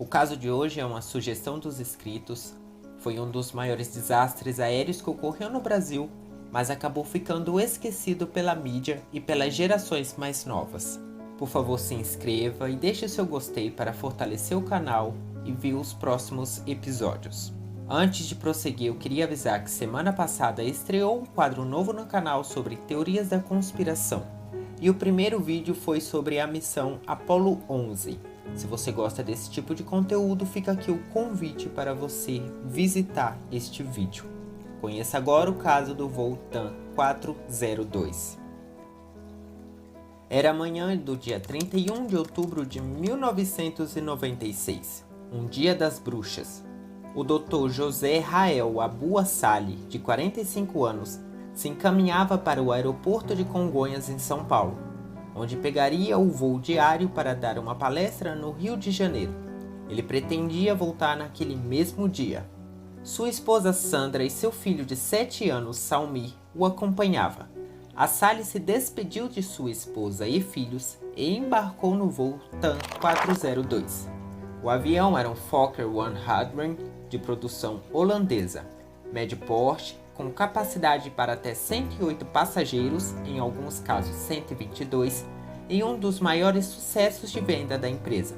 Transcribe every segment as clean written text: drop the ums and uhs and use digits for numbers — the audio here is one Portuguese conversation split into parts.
O caso de hoje é uma sugestão dos inscritos. Foi um dos maiores desastres aéreos que ocorreu no Brasil, mas acabou ficando esquecido pela mídia e pelas gerações mais novas. Por favor, se inscreva e deixe seu gostei para fortalecer o canal e ver os próximos episódios. Antes de prosseguir, eu queria avisar que semana passada estreou um quadro novo no canal sobre teorias da conspiração. E o primeiro vídeo foi sobre a missão Apollo 11. Se você gosta desse tipo de conteúdo, fica aqui o convite para você visitar este vídeo. Conheça agora o caso do voo TAM 402. Era manhã do dia 31 de outubro de 1996, um dia das bruxas. O Dr. José Rael Abu Assali, de 45 anos, se encaminhava para o aeroporto de Congonhas, em São Paulo, onde pegaria o voo diário para dar uma palestra no Rio de Janeiro. Ele pretendia voltar naquele mesmo dia. Sua esposa Sandra e seu filho de 7 anos, Salmir, o acompanhavam. Assali se despediu de sua esposa e filhos e embarcou no voo TAM 402. O avião era um Fokker 100 de produção holandesa, médio porte, com capacidade para até 108 passageiros, em alguns casos 122, e um dos maiores sucessos de venda da empresa.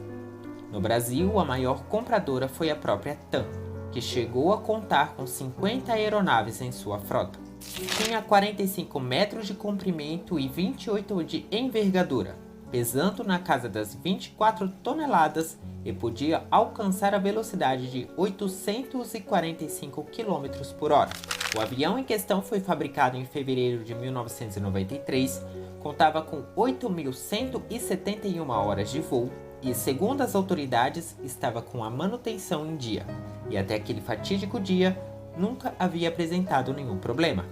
No Brasil, a maior compradora foi a própria TAM, que chegou a contar com 50 aeronaves em sua frota. Tinha 45 metros de comprimento e 28 de envergadura, pesando na casa das 24 toneladas e podia alcançar a velocidade de 845 km por hora. O avião em questão foi fabricado em fevereiro de 1993, contava com 8.171 horas de voo e, segundo as autoridades, estava com a manutenção em dia. E até aquele fatídico dia, nunca havia apresentado nenhum problema.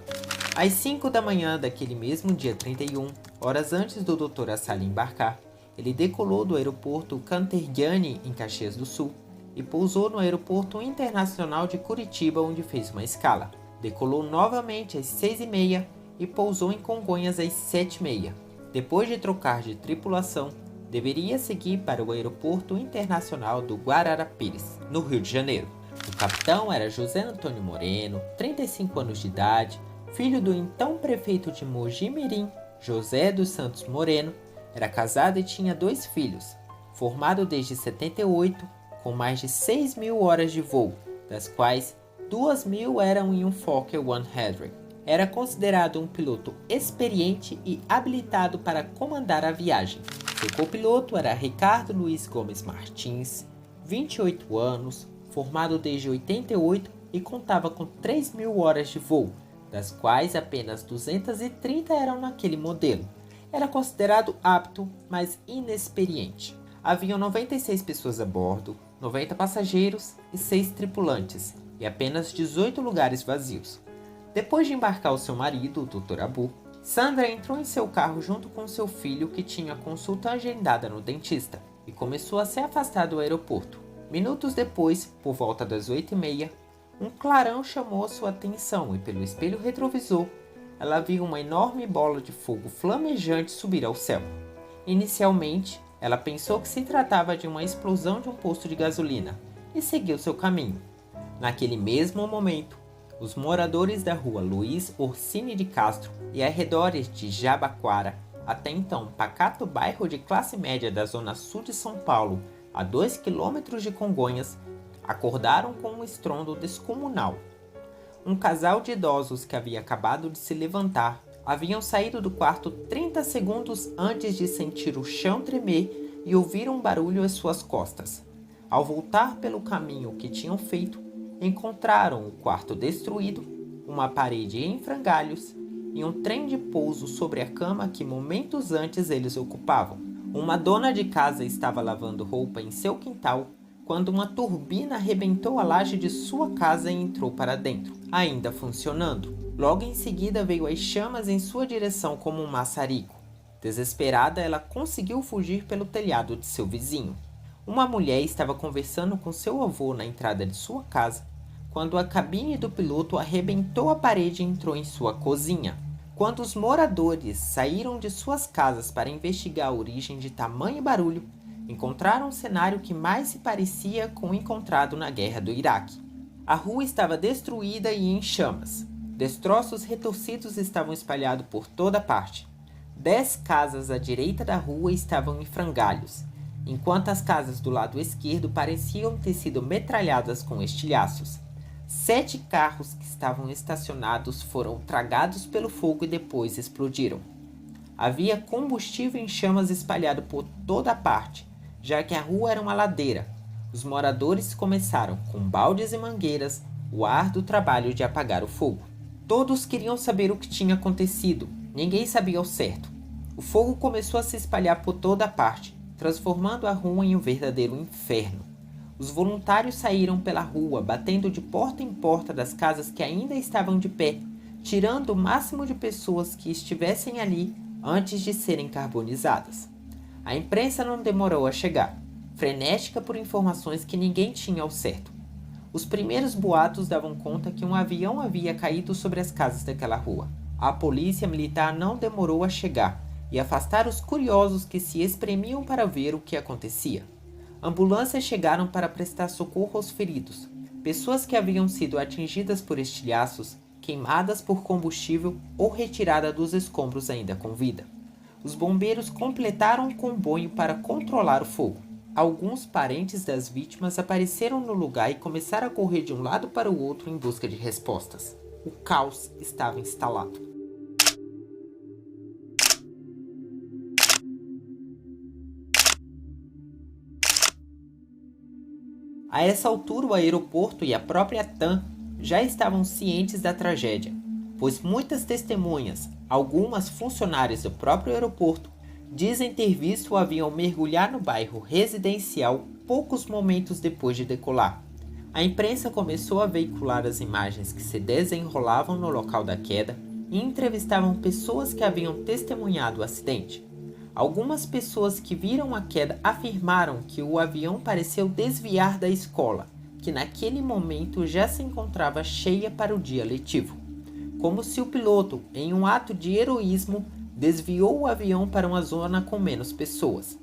Às 5 da manhã daquele mesmo dia 31, horas antes do Dr. Assali embarcar, ele decolou do aeroporto Cantergiani, em Caxias do Sul, e pousou no aeroporto internacional de Curitiba, onde fez uma escala. Decolou novamente às 6h30 e pousou em Congonhas às 7h30. Depois de trocar de tripulação, deveria seguir para o aeroporto internacional do Guararapes, no Rio de Janeiro. O capitão era José Antônio Moreno, 35 anos de idade, filho do então prefeito de Mogi Mirim, José dos Santos Moreno. Era casado e tinha 2 filhos, formado desde 78, com mais de 6.000 horas de voo, das quais 2.000 eram em um Fokker 100. Era considerado um piloto experiente e habilitado para comandar a viagem. Seu copiloto era Ricardo Luiz Gomes Martins, 28 anos, formado desde 88 e contava com 3.000 horas de voo, das quais apenas 230 eram naquele modelo. Era considerado apto, mas inexperiente. Haviam 96 pessoas a bordo, 90 passageiros e 6 tripulantes, e apenas 18 lugares vazios. Depois de embarcar o seu marido, o Dr. Abu, Sandra entrou em seu carro junto com seu filho, que tinha consulta agendada no dentista, e começou a se afastar do aeroporto. Minutos depois, por volta das 8h30, um clarão chamou sua atenção e pelo espelho retrovisor, ela viu uma enorme bola de fogo flamejante subir ao céu. Inicialmente, ela pensou que se tratava de uma explosão de um posto de gasolina e seguiu seu caminho. Naquele mesmo momento, os moradores da rua Luiz Orsini de Castro e arredores de Jabaquara, até então pacato bairro de classe média da zona sul de São Paulo, a 2 km de Congonhas, acordaram com um estrondo descomunal. Um casal de idosos que havia acabado de se levantar haviam saído do quarto 30 segundos antes de sentir o chão tremer e ouvir um barulho às suas costas. Ao voltar pelo caminho que tinham feito, encontraram o quarto destruído, uma parede em frangalhos e um trem de pouso sobre a cama que momentos antes eles ocupavam. Uma dona de casa estava lavando roupa em seu quintal quando uma turbina arrebentou a laje de sua casa e entrou para dentro, ainda funcionando. Logo em seguida veio as chamas em sua direção como um maçarico. Desesperada, ela conseguiu fugir pelo telhado de seu vizinho. Uma mulher estava conversando com seu avô na entrada de sua casa, quando a cabine do piloto arrebentou a parede e entrou em sua cozinha. Quando os moradores saíram de suas casas para investigar a origem de tamanho barulho, encontraram um cenário que mais se parecia com o encontrado na Guerra do Iraque. A rua estava destruída e em chamas. Destroços retorcidos estavam espalhados por toda parte. 10 casas à direita da rua estavam em frangalhos, enquanto as casas do lado esquerdo pareciam ter sido metralhadas com estilhaços. 7 carros que estavam estacionados foram tragados pelo fogo e depois explodiram. Havia combustível em chamas espalhado por toda parte, já que a rua era uma ladeira. Os moradores começaram, com baldes e mangueiras, o árduo trabalho de apagar o fogo. Todos queriam saber o que tinha acontecido. Ninguém sabia ao certo. O fogo começou a se espalhar por toda parte, transformando a rua em um verdadeiro inferno. Os voluntários saíram pela rua, batendo de porta em porta das casas que ainda estavam de pé, tirando o máximo de pessoas que estivessem ali antes de serem carbonizadas. A imprensa não demorou a chegar, frenética por informações que ninguém tinha ao certo. Os primeiros boatos davam conta que um avião havia caído sobre as casas daquela rua. A polícia militar não demorou a chegar e afastar os curiosos que se espremiam para ver o que acontecia. Ambulâncias chegaram para prestar socorro aos feridos, pessoas que haviam sido atingidas por estilhaços, queimadas por combustível ou retirada dos escombros ainda com vida. Os bombeiros completaram o comboio para controlar o fogo. Alguns parentes das vítimas apareceram no lugar e começaram a correr de um lado para o outro em busca de respostas. O caos estava instalado. A essa altura, o aeroporto e a própria TAM já estavam cientes da tragédia, pois muitas testemunhas, algumas funcionárias do próprio aeroporto, dizem ter visto o avião mergulhar no bairro residencial poucos momentos depois de decolar. A imprensa começou a veicular as imagens que se desenrolavam no local da queda e entrevistavam pessoas que haviam testemunhado o acidente. Algumas pessoas que viram a queda afirmaram que o avião pareceu desviar da escola, que naquele momento já se encontrava cheia para o dia letivo, como se o piloto, em um ato de heroísmo, desviou o avião para uma zona com menos pessoas.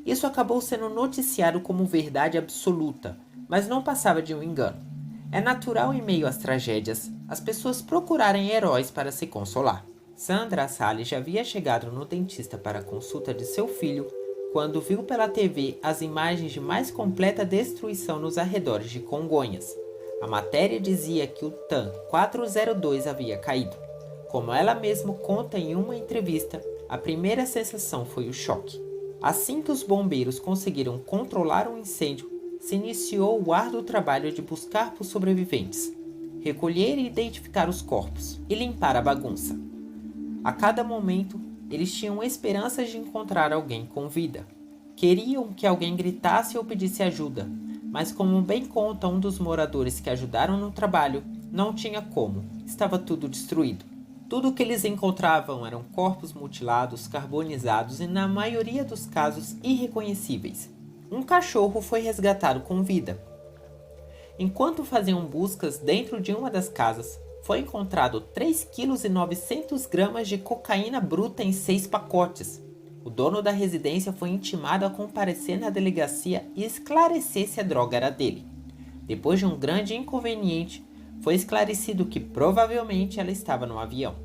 Isso acabou sendo noticiado como verdade absoluta, mas não passava de um engano. É natural, em meio às tragédias, as pessoas procurarem heróis para se consolar. Sandra Salles já havia chegado no dentista para a consulta de seu filho quando viu pela TV as imagens de mais completa destruição nos arredores de Congonhas. A matéria dizia que o TAM 402 havia caído. Como ela mesma conta em uma entrevista, a primeira sensação foi o choque. Assim que os bombeiros conseguiram controlar o incêndio, se iniciou o árduo trabalho de buscar por sobreviventes, recolher e identificar os corpos e limpar a bagunça. A cada momento, eles tinham esperanças de encontrar alguém com vida. Queriam que alguém gritasse ou pedisse ajuda, mas como bem conta um dos moradores que ajudaram no trabalho, não tinha como, estava tudo destruído. Tudo o que eles encontravam eram corpos mutilados, carbonizados e, na maioria dos casos, irreconhecíveis. Um cachorro foi resgatado com vida. Enquanto faziam buscas dentro de uma das casas, foi encontrado 3,9 kg de cocaína bruta em 6 pacotes. O dono da residência foi intimado a comparecer na delegacia e esclarecer se a droga era dele. Depois de um grande inconveniente, foi esclarecido que provavelmente ela estava no avião.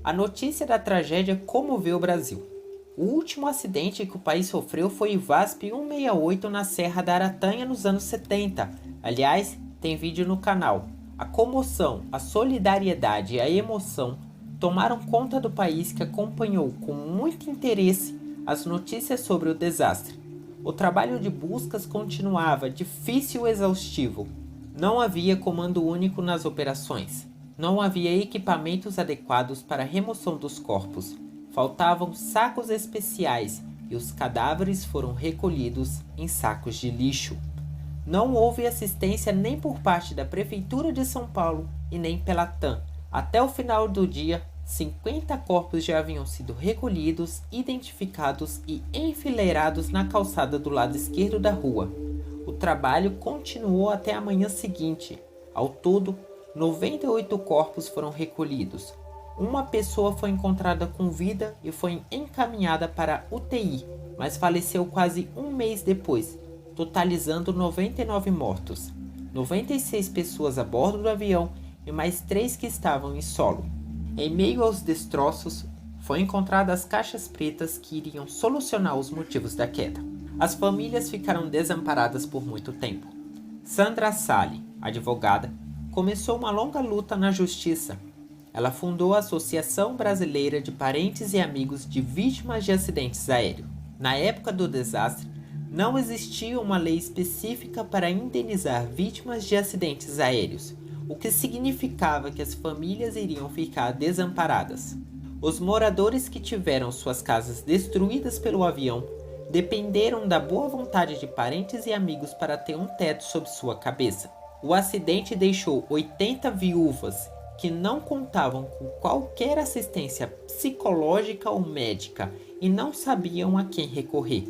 A notícia da tragédia comoveu o Brasil. O último acidente que o país sofreu foi o VASP 168 na Serra da Aratanha nos anos 70. Aliás, tem vídeo no canal. A comoção, a solidariedade e a emoção tomaram conta do país, que acompanhou com muito interesse as notícias sobre o desastre. O trabalho de buscas continuava difícil e exaustivo. Não havia comando único nas operações. Não havia equipamentos adequados para a remoção dos corpos. Faltavam sacos especiais e os cadáveres foram recolhidos em sacos de lixo. Não houve assistência nem por parte da Prefeitura de São Paulo e nem pela TAM. Até o final do dia, 50 corpos já haviam sido recolhidos, identificados e enfileirados na calçada do lado esquerdo da rua. O trabalho continuou até a manhã seguinte. Ao todo, 98 corpos foram recolhidos. Uma pessoa foi encontrada com vida e foi encaminhada para a UTI. mas faleceu quase um mês depois, totalizando 99 mortos, 96 pessoas a bordo do avião e mais 3 que estavam em solo. Em meio aos destroços, foi encontradas caixas pretas que iriam solucionar os motivos da queda. As famílias ficaram desamparadas por muito tempo. Sandra Sali, advogada, começou uma longa luta na justiça. Ela fundou a Associação Brasileira de Parentes e Amigos de Vítimas de Acidentes Aéreos. Na época do desastre, não existia uma lei específica para indenizar vítimas de acidentes aéreos, o que significava que as famílias iriam ficar desamparadas. Os moradores que tiveram suas casas destruídas pelo avião dependeram da boa vontade de parentes e amigos para ter um teto sobre sua cabeça. O acidente deixou 80 viúvas que não contavam com qualquer assistência psicológica ou médica e não sabiam a quem recorrer.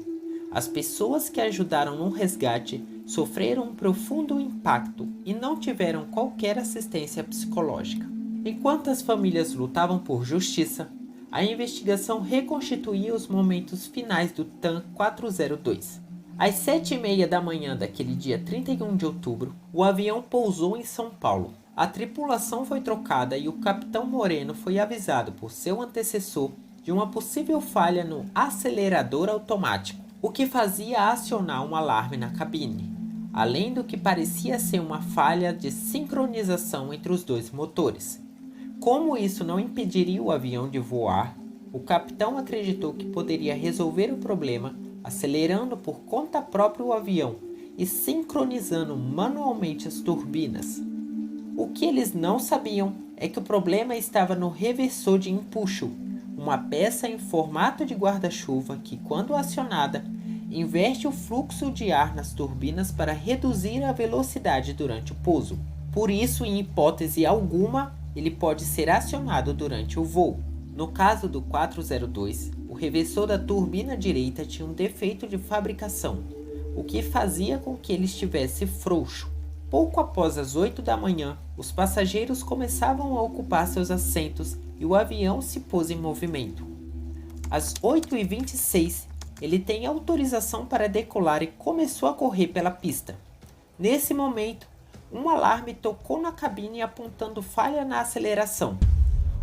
As pessoas que ajudaram no resgate sofreram um profundo impacto e não tiveram qualquer assistência psicológica. Enquanto as famílias lutavam por justiça, a investigação reconstituía os momentos finais do TAM 402. Às 7h30 da manhã daquele dia 31 de outubro, o avião pousou em São Paulo. A tripulação foi trocada e o capitão Moreno foi avisado por seu antecessor de uma possível falha no acelerador automático, o que fazia acionar um alarme na cabine, além do que parecia ser uma falha de sincronização entre os dois motores. Como isso não impediria o avião de voar, o capitão acreditou que poderia resolver o problema acelerando por conta própria o avião e sincronizando manualmente as turbinas. O que eles não sabiam é que o problema estava no reversor de empuxo, uma peça em formato de guarda-chuva que, quando acionada, inverte o fluxo de ar nas turbinas para reduzir a velocidade durante o pouso. Por isso, em hipótese alguma, ele pode ser acionado durante o voo. No caso do 402, o reversor da turbina direita tinha um defeito de fabricação, o que fazia com que ele estivesse frouxo. Pouco após as 8 da manhã, os passageiros começavam a ocupar seus assentos e o avião se pôs em movimento. Às 8h26, ele tem autorização para decolar e começou a correr pela pista. Nesse momento, um alarme tocou na cabine apontando falha na aceleração.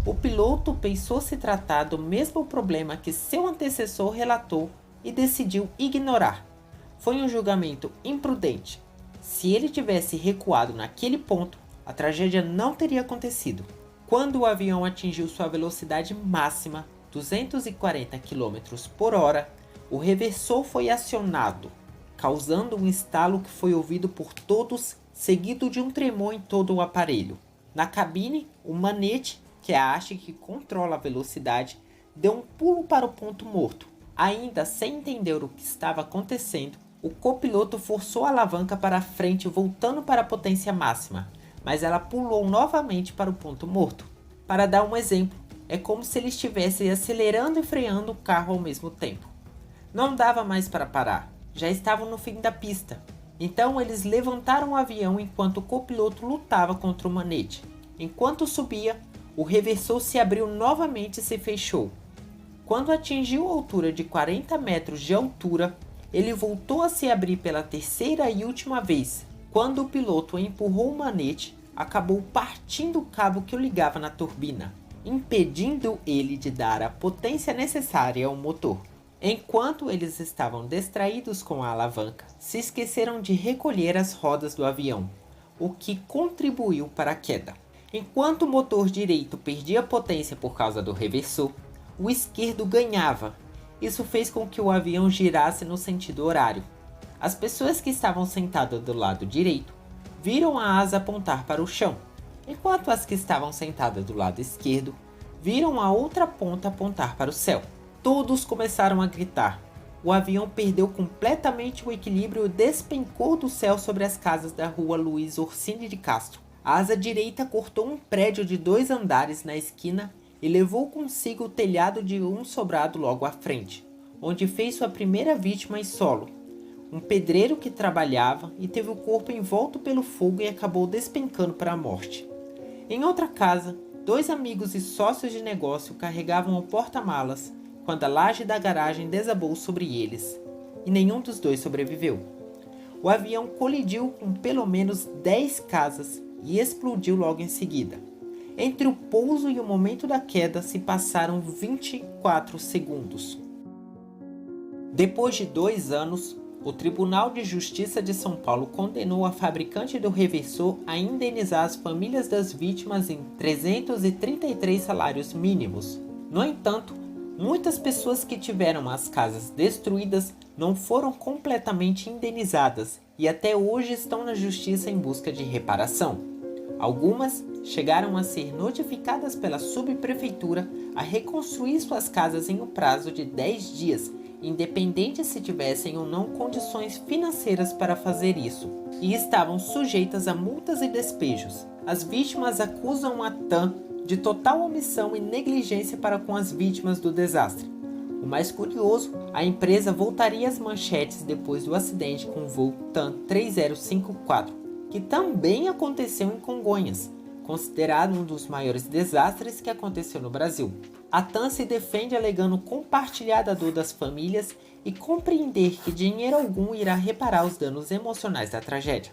O piloto pensou se tratar do mesmo problema que seu antecessor relatou e decidiu ignorar. Foi um julgamento imprudente. Se ele tivesse recuado naquele ponto, a tragédia não teria acontecido. Quando o avião atingiu sua velocidade máxima, 240 km por hora, o reversor foi acionado, causando um estalo que foi ouvido por todos, seguido de um tremor em todo o aparelho. Na cabine, o manete, que é a haste que controla a velocidade, deu um pulo para o ponto morto. Ainda sem entender o que estava acontecendo, o copiloto forçou a alavanca para a frente, voltando para a potência máxima, mas ela pulou novamente para o ponto morto. Para dar um exemplo, é como se ele estivesse acelerando e freando o carro ao mesmo tempo. Não dava mais para parar, já estavam no fim da pista. Então eles levantaram o avião enquanto o copiloto lutava contra o manete. Enquanto subia, o reversor se abriu novamente e se fechou. Quando atingiu a altura de 40 metros de altura, ele voltou a se abrir pela terceira e última vez. Quando o piloto empurrou o manete, acabou partindo o cabo que o ligava na turbina, impedindo ele de dar a potência necessária ao motor. Enquanto eles estavam distraídos com a alavanca, se esqueceram de recolher as rodas do avião, o que contribuiu para a queda. Enquanto o motor direito perdia potência por causa do reversor, o esquerdo ganhava. Isso fez com que o avião girasse no sentido horário. As pessoas que estavam sentadas do lado direito viram a asa apontar para o chão, enquanto as que estavam sentadas do lado esquerdo viram a outra ponta apontar para o céu. Todos começaram a gritar. O avião perdeu completamente o equilíbrio e despencou do céu sobre as casas da rua Luiz Orsini de Castro. A asa direita cortou um prédio de 2 andares na esquina e levou consigo o telhado de um sobrado logo à frente, onde fez sua primeira vítima em solo, um pedreiro que trabalhava e teve o corpo envolto pelo fogo e acabou despencando para a morte. Em outra casa, 2 amigos e sócios de negócio carregavam o porta-malas quando a laje da garagem desabou sobre eles, e nenhum dos dois sobreviveu. O avião colidiu com pelo menos 10 casas e explodiu logo em seguida. Entre o pouso e o momento da queda se passaram 24 segundos. Depois de 2 anos, o Tribunal de Justiça de São Paulo condenou a fabricante do reversor a indenizar as famílias das vítimas em 333 salários mínimos. No entanto, muitas pessoas que tiveram as casas destruídas não foram completamente indenizadas e até hoje estão na justiça em busca de reparação. Algumas chegaram a ser notificadas pela subprefeitura a reconstruir suas casas em um prazo de 10 dias, independente se tivessem ou não condições financeiras para fazer isso, e estavam sujeitas a multas e despejos. As vítimas acusam a TAM de total omissão e negligência para com as vítimas do desastre. O mais curioso, a empresa voltaria às manchetes depois do acidente com o voo TAM 3054, que também aconteceu em Congonhas, considerado um dos maiores desastres que aconteceu no Brasil. A TAM se defende alegando compartilhar da dor das famílias e compreender que dinheiro algum irá reparar os danos emocionais da tragédia.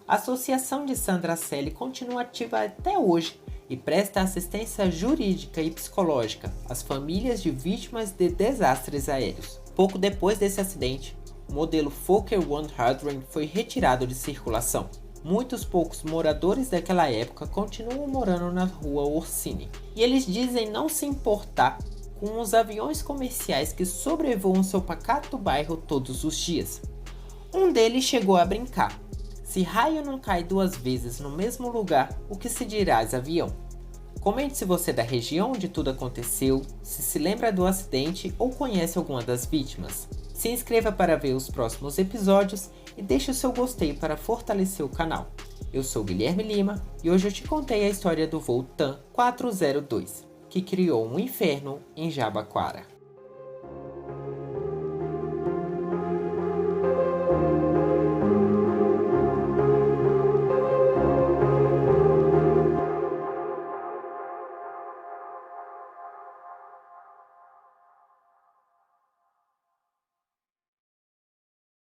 A Associação de Sandra Selle continua ativa até hoje e presta assistência jurídica e psicológica às famílias de vítimas de desastres aéreos. Pouco depois desse acidente, o modelo Fokker 100 foi retirado de circulação. Muitos poucos moradores daquela época continuam morando na rua Orsini, e eles dizem não se importar com os aviões comerciais que sobrevoam seu pacato bairro todos os dias. Um deles chegou a brincar: se raio não cai 2 vezes no mesmo lugar, o que se dirás avião? Comente se você é da região onde tudo aconteceu, se lembra do acidente ou conhece alguma das vítimas. Se inscreva para ver os próximos episódios e deixe o seu gostei para fortalecer o canal. Eu sou Guilherme Lima e hoje eu te contei a história do voo TAM 402, que criou um inferno em Jabaquara.